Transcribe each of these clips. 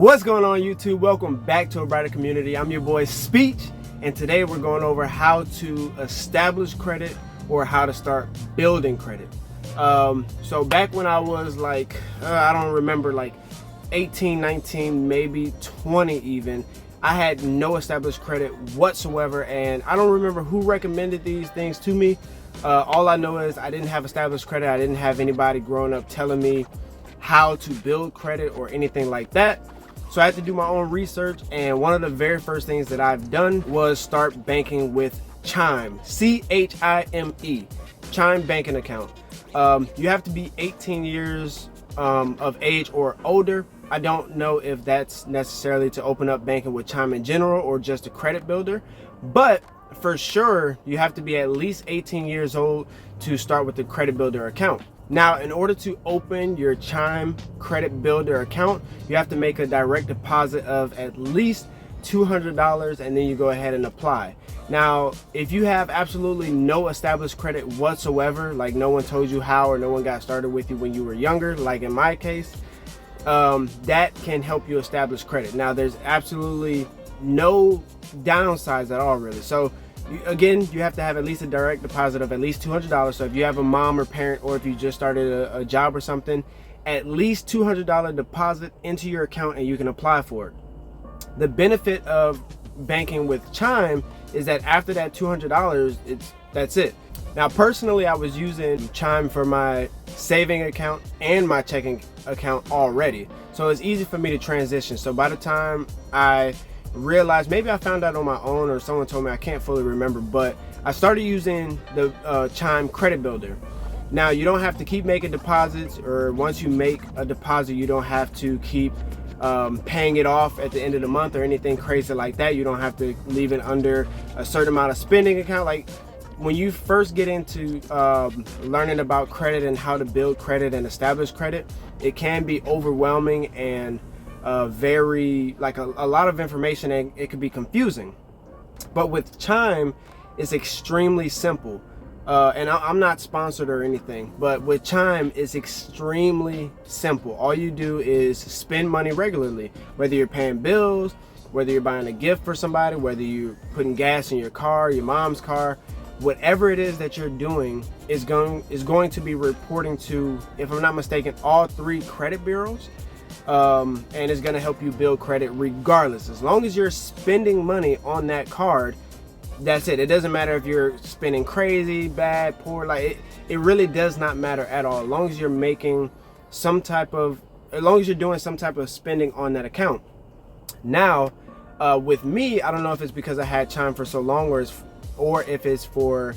What's going on YouTube? Welcome back to A Brighter Community. I'm your boy Speech, and today we're going over how to establish credit or how to start building credit. So back when I was I don't remember, 18, 19, maybe 20 even, I had no established credit whatsoever, and I don't remember who recommended these things to me. All I know is I didn't have established credit. I didn't have anybody growing up telling me how to build credit or anything like that. So I had to do my own research, and one of the very first things that I've done was start banking with Chime, C-H-I-M-E, Chime banking account. You have to be 18 years of age or older. I don't know if that's necessarily to open up banking with Chime in general or just a credit builder, but for sure you have to be at least 18 years old to start with the credit builder account. Now, in order to open your Chime credit builder account, you have to make a direct deposit of at least $200, and then you go ahead and apply. Now, if you have absolutely no established credit whatsoever, like no one told you how or no one got started with you when you were younger, like in my case, that can help you establish credit. Now, there's absolutely no downsides at all, really. So again, you have to have at least a direct deposit of at least $200. So if you have a mom or parent, or if you just started a job or something, at least $200 deposit into your account and you can apply for it. The benefit of banking with Chime is that after that $200, that's it. Now, personally, I was using Chime for my saving account and my checking account already, so it's easy for me to transition. So by the time I realized, maybe I found out on my own or someone told me, I can't fully remember, but I started using the Chime credit builder. Now, you don't have to keep making deposits, or once you make a deposit, you don't have to keep paying it off at the end of the month or anything crazy like that. You don't have to leave it under a certain amount of spending account. Like, when you first get into learning about credit and how to build credit and establish credit, it can be overwhelming and very a lot of information, and it could be confusing. But with Chime, it's extremely simple. And I'm not sponsored or anything, but with Chime, it's extremely simple. All you do is spend money regularly, whether you're paying bills, whether you're buying a gift for somebody, whether you're putting gas in your car, your mom's car. Whatever it is that you're doing is going to be reporting to, if I'm not mistaken, all 3 credit bureaus. And it's going to help you build credit regardless. As long as you're spending money on that card, that's it. It doesn't matter if you're spending crazy, bad, poor, it really does not matter at all. As long as you're making as long as you're doing some type of spending on that account. Now, with me, I don't know if it's because I had Chime for so long, or if it's for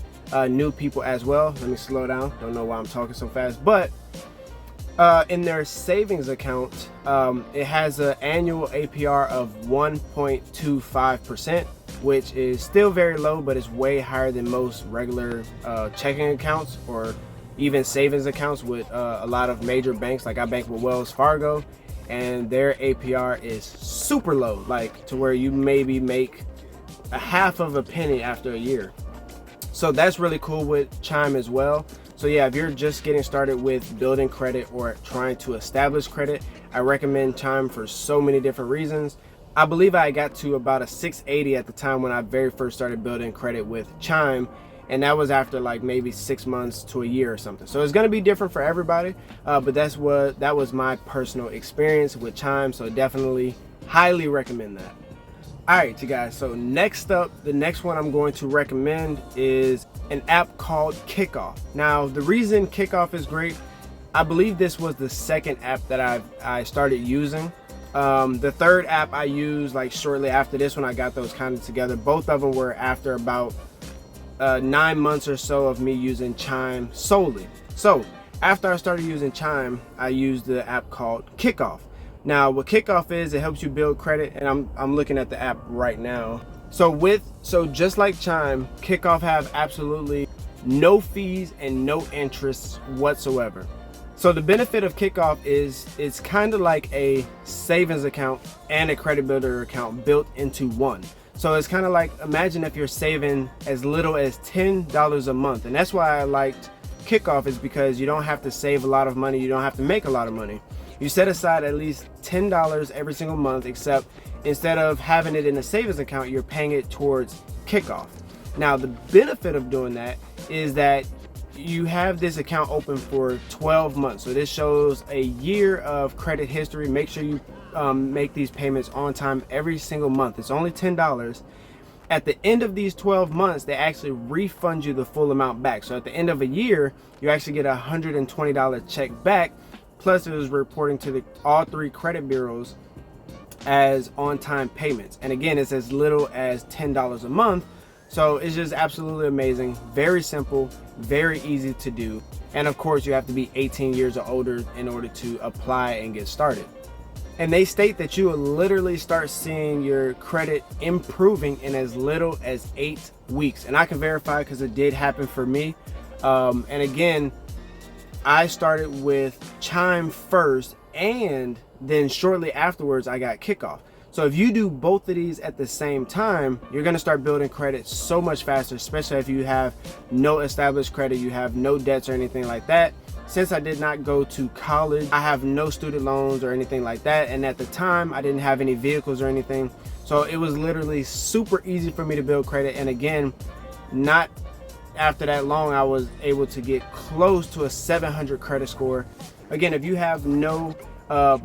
new people as well. Let me slow down. Don't know why I'm talking so fast, but in their savings account, it has an annual APR of 1.25%, which is still very low, but it's way higher than most regular checking accounts or even savings accounts with a lot of major banks. Like, I bank with Wells Fargo, and their APR is super low, to where you maybe make a half of a penny after a year. So that's really cool with Chime as well. So yeah, if you're just getting started with building credit or trying to establish credit, I recommend Chime for so many different reasons. I believe I got to about a 680 at the time when I very first started building credit with Chime, and that was after maybe 6 months to a year or something. So it's going to be different for everybody, but that was my personal experience with Chime, so definitely highly recommend that. Alright, you guys, so next up, the next one I'm going to recommend is an app called Kickoff. Now, the reason Kickoff is great, I believe this was the second app that I started using. The third app I used shortly after this one. I got those kind of together. Both of them were after about 9 months or so of me using Chime solely. So after I started using Chime, I used the app called Kickoff. Now, what Kickoff is, it helps you build credit, and I'm looking at the app right now. So just like Chime, Kickoff have absolutely no fees and no interest whatsoever. So the benefit of Kickoff is it's kind of like a savings account and a credit builder account built into one. So it's kind of like, imagine if you're saving as little as $10 a month. And that's why I liked Kickoff, is because you don't have to save a lot of money. You don't have to make a lot of money. You set aside at least $10 every single month, except instead of having it in a savings account, you're paying it towards kickoff. Now, the benefit of doing that is that you have this account open for 12 months. So this shows a year of credit history. Make sure you make these payments on time every single month. It's only $10. At the end of these 12 months, they actually refund you the full amount back. So at the end of a year, you actually get a $120 check back. Plus, it was reporting to all 3 credit bureaus as on-time payments. And again, it's as little as $10 a month. So it's just absolutely amazing. Very simple, very easy to do. And of course, you have to be 18 years or older in order to apply and get started. And they state that you will literally start seeing your credit improving in as little as 8 weeks. And I can verify because it did happen for me. And again, I started with Chime first, and then shortly afterwards, I got Kickoff. So if you do both of these at the same time, you're gonna start building credit so much faster, especially if you have no established credit, you have no debts or anything like that. Since I did not go to college, I have no student loans or anything like that. And at the time, I didn't have any vehicles or anything. So it was literally super easy for me to build credit. And again, not after that long, I was able to get close to a 700 credit score. Again, if you have no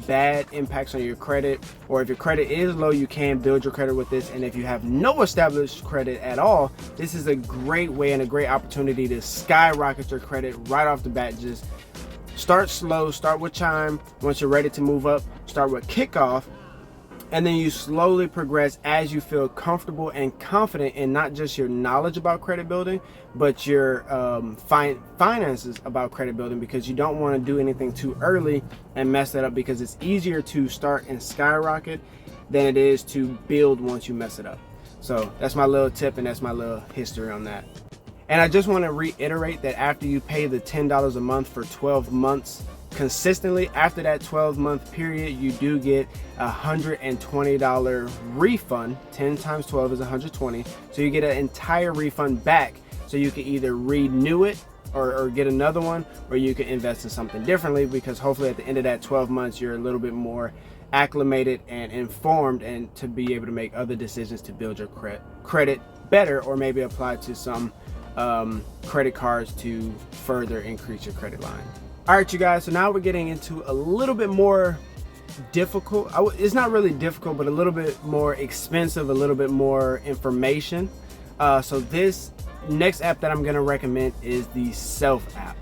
bad impacts on your credit, or if your credit is low, you can build your credit with this. And if you have no established credit at all, this is a great way and a great opportunity to skyrocket your credit right off the bat. Just start slow, start with Chime. Once you're ready to move up, start with Kickoff, and then you slowly progress as you feel comfortable and confident in not just your knowledge about credit building, but your finances about credit building, because you don't want to do anything too early and mess that up, because it's easier to start and skyrocket than it is to build once you mess it up. So that's my little tip, and that's my little history on that. And I just want to reiterate that after you pay the $10 a month for 12 months consistently, after that 12-month period, you do get a $120 refund. 10 times 12 is 120. So you get an entire refund back. So you can either renew it or get another one, or you can invest in something differently, because hopefully at the end of that 12 months, you're a little bit more acclimated and informed, and to be able to make other decisions to build your credit better, or maybe apply to some credit cards to further increase your credit line. All right, you guys, so now we're getting into a little bit more difficult. It's not really difficult, but a little bit more expensive, a little bit more information. So this next app that I'm gonna recommend is the Self app.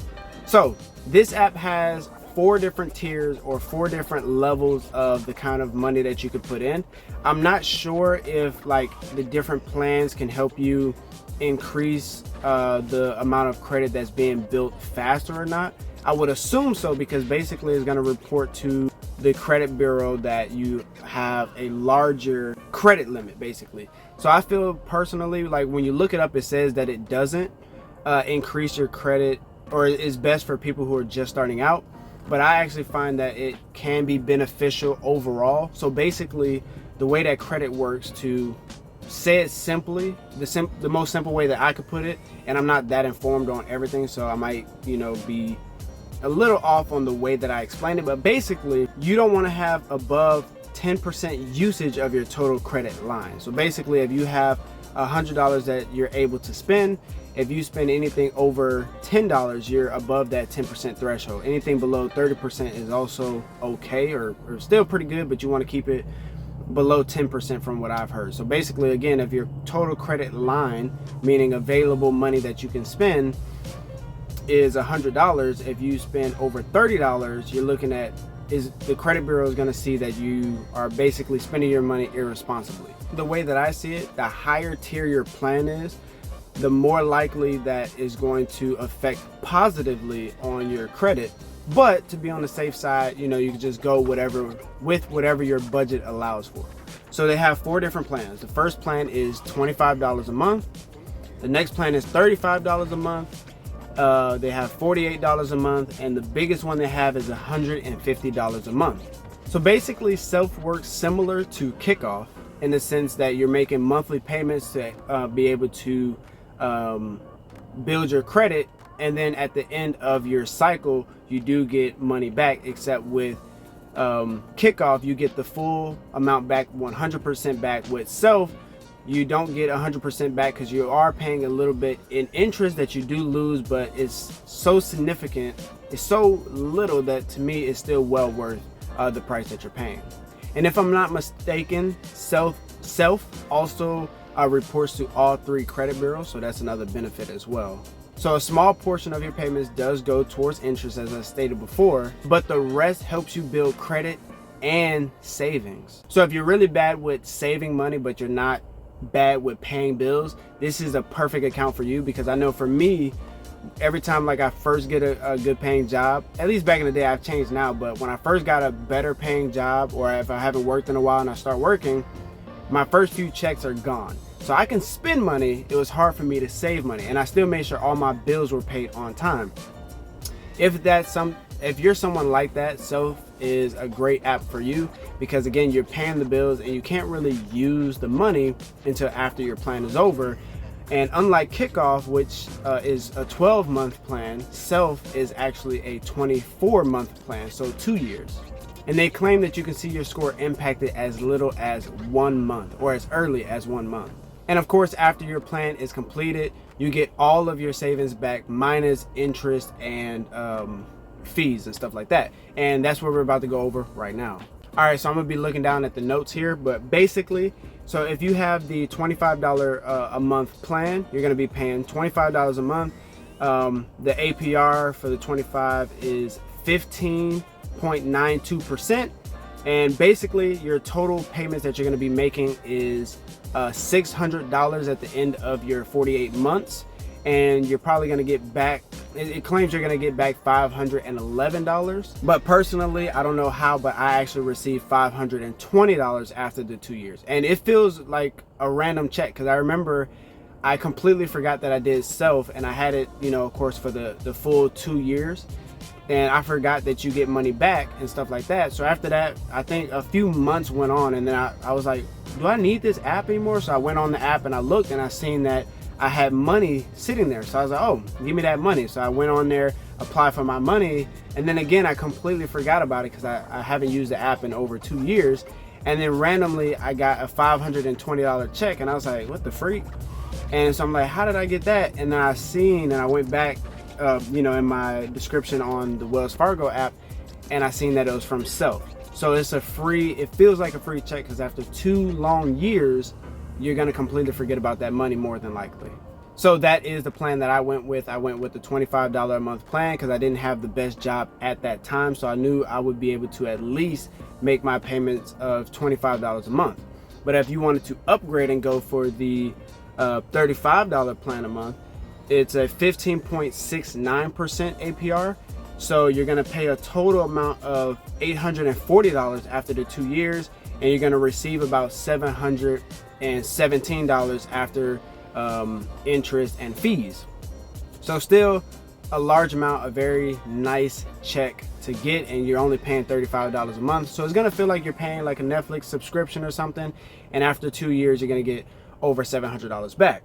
So this app has 4 different tiers, or 4 different levels of the kind of money that you could put in. I'm not sure if like the different plans can help you increase the amount of credit that's being built faster or not. I would assume so, because basically it's going to report to the credit bureau that you have a larger credit limit, basically. So I feel personally like when you look it up, it says that it doesn't increase your credit, or is best for people who are just starting out. But I actually find that it can be beneficial overall. So basically, the way that credit works, to say it simply, the most simple way that I could put it, and I'm not that informed on everything, so I might, be a little off on the way that I explained it, but basically you don't want to have above 10% usage of your total credit line. So basically, if you have $100 that you're able to spend, if you spend anything over $10, you're above that 10% threshold. Anything below 30% is also okay, or still pretty good, but you want to keep it below 10% from what I've heard. So basically, again, if your total credit line, meaning available money that you can spend, is $100, if you spend over $30, you're looking at, is the credit bureau is going to see that you are basically spending your money irresponsibly. The way that I see it, the higher tier your plan is, the more likely that is going to affect positively on your credit. But to be on the safe side, you can just go with whatever your budget allows for. So they have 4 different plans. The first plan is $25 a month. The next plan is $35 a month. They have $48 a month, and the biggest one they have is $150 a month. So basically, Self works similar to Kickoff in the sense that you're making monthly payments to be able to build your credit, and then at the end of your cycle, you do get money back, except with Kickoff, you get the full amount back, 100% back. With Self, you don't get 100% back because you are paying a little bit in interest that you do lose, but it's so significant, it's so little that to me it's still well worth the price that you're paying. And if I'm not mistaken, Self also reports to all 3 credit bureaus, so that's another benefit as well. So a small portion of your payments does go towards interest, as I stated before, but the rest helps you build credit and savings. So if you're really bad with saving money, but you're not bad with paying bills, this is a perfect account for you, because I know for me, every time like I first get a good paying job, at least back in the day, I've changed now, but when I first got a better paying job, or if I haven't worked in a while and I start working, my first few checks are gone. So I can spend money, it was hard for me to save money, and I still made sure all my bills were paid on time. If you're someone like that, Self is a great app for you, because again, you're paying the bills and you can't really use the money until after your plan is over. And unlike Kickoff, which is a 12-month plan, Self is actually a 24-month plan, so 2 years. And they claim that you can see your score impacted as little as 1 month, or as early as 1 month. And of course, after your plan is completed, you get all of your savings back minus interest and fees and stuff like that. And that's what we're about to go over right now. All right, so I'm gonna be looking down at the notes here, but basically, so if you have the $25 a month plan, you're gonna be paying $25 a month. The APR for the 25 is 15.92%. And basically your total payments that you're gonna be making is $600 at the end of your 48 months. And you're probably gonna get back, it claims you're gonna get back $511. But personally, I don't know how, but I actually received $520 after the 2 years. And it feels like a random check, because I remember I completely forgot that I did Self, and I had it, you know, of course, for the full 2 years. And I forgot that you get money back and stuff like that. So after that, I think a few months went on, and then I was like, do I need this app anymore? So I went on the app and I looked, and I seen that I had money sitting there. So I was like, oh, give me that money. So I went on there, applied for my money, and then again, I completely forgot about it because I haven't used the app in over 2 years. And then randomly, I got a $520 check, and I was like, what the freak? And so I'm like, how did I get that? And then I seen, and I went back, you know, in my description on the Wells Fargo app, and I seen that it was from Self. So it's a free, it feels like a free check, because after 2 long years, you're gonna completely forget about that money more than likely. So that is the plan that I went with. I went with the $25 a month plan because I didn't have the best job at that time. So I knew I would be able to at least make my payments of $25 a month. But if you wanted to upgrade and go for the $35 plan a month, it's a 15.69% APR. So you're gonna pay a total amount of $840 after the 2 years, and you're gonna receive about $717 after interest and fees. So still a large amount, a very nice check to get, and you're only paying $35 a month. So it's gonna feel like you're paying like a Netflix subscription or something, and after 2 years you're gonna get over $700 back.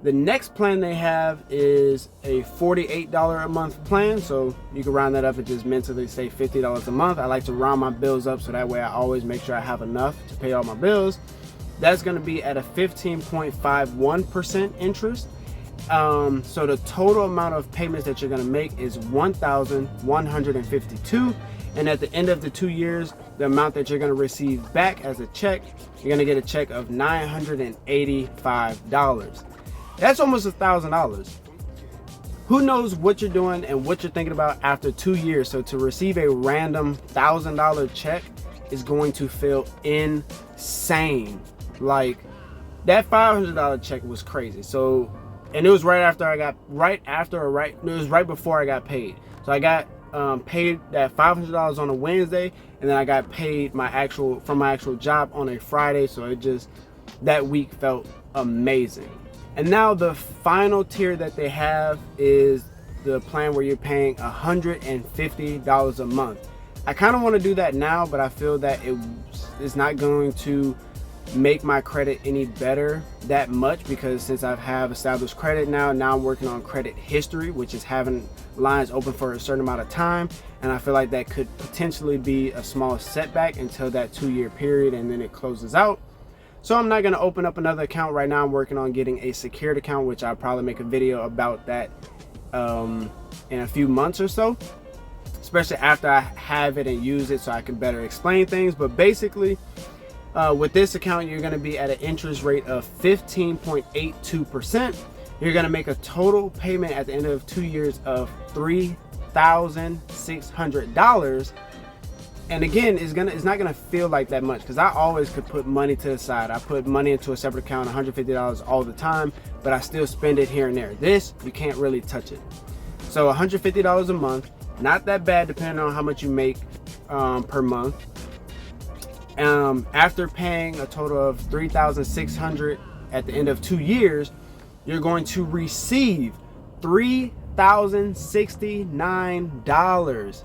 The next plan they have is a $48 a month plan, so you can round that up and just mentally say $50 a month. I like to round my bills up so that way I always make sure I have enough to pay all my bills. That's going to be at a 15.51% interest. So the total amount of payments that you're going to make is $1,152, and at the end of the 2 years, the amount that you're going to receive back as a check, you're going to get a check of $985. That's almost $1,000. Who knows what you're doing and what you're thinking about after 2 years? So to receive a random $1,000 check is going to feel insane. Like, that $500 check was crazy. So, and it was right before I got paid. So I got paid that $500 on a Wednesday, and then I got paid from my actual job on a Friday. So it just, that week felt amazing. And now the final tier that they have is the plan where you're paying $150 a month. I kind of want to do that now, but I feel that it's not going to make my credit any better that much, because since I have established credit now I'm working on credit history, which is having lines open for a certain amount of time, and I feel like that could potentially be a small setback until that 2-year period, and then it closes out. So I'm not going to open up another account right now. I'm working on getting a secured account, which I'll probably make a video about that in a few months or so, especially after I have it and use it so I can better explain things. But basically, with this account, you're going to be at an interest rate of 15.82%. You're going to make a total payment at the end of 2 years of $3,600. And again, it's not gonna feel like that much, because I always could put money to the side. I put money into a separate account, $150 all the time, but I still spend it here and there. This, you can't really touch it. So $150 a month, not that bad depending on how much you make per month. After paying a total of $3,600 at the end of 2 years, you're going to receive $3,069.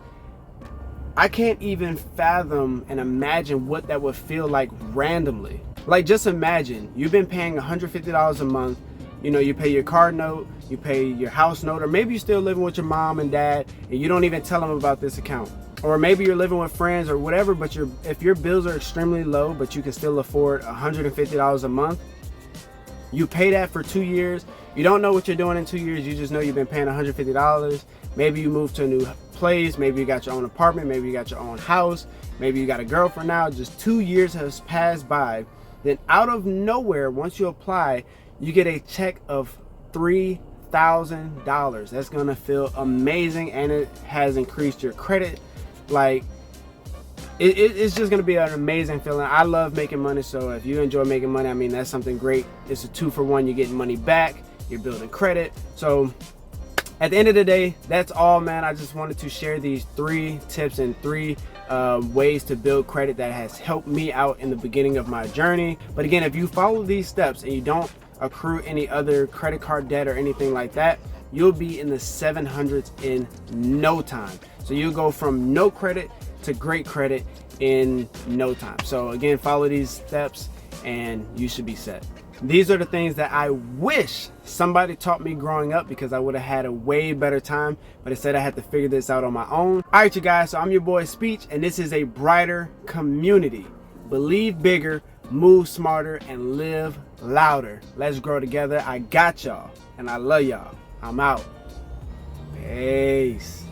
I can't even fathom and imagine what that would feel like randomly. Like, just imagine you've been paying $150 a month. You know, you pay your car note, you pay your house note, or maybe you're still living with your mom and dad and you don't even tell them about this account. Or maybe you're living with friends or whatever, but if your bills are extremely low, but you can still afford $150 a month, you pay that for 2 years. You don't know what you're doing in 2 years. You just know you've been paying $150. Maybe you moved to a new place. Maybe you got your own apartment. Maybe you got your own house. Maybe you got a girlfriend now. Just 2 years has passed by. Then out of nowhere, once you apply, you get a check of $3,000. That's going to feel amazing, and it has increased your credit. Like, it's just going to be an amazing feeling. I love making money, so if you enjoy making money, I mean, that's something great. It's a 2-for-1. You're getting money back. You're building credit. So at the end of the day, that's all, man. I just wanted to share these 3 tips and 3 ways to build credit that has helped me out in the beginning of my journey. But again, if you follow these steps and you don't accrue any other credit card debt or anything like that, you'll be in the 700s in no time. So you'll go from no credit to great credit in no time. So again, follow these steps and you should be set. These are the things that I wish somebody taught me growing up, because I would have had a way better time, but instead I had to figure this out on my own. All right, you guys, so I'm your boy Speech, and this is a brighter community. Believe bigger, move smarter, and live louder. Let's grow together. I got y'all, and I love y'all. I'm out. Peace.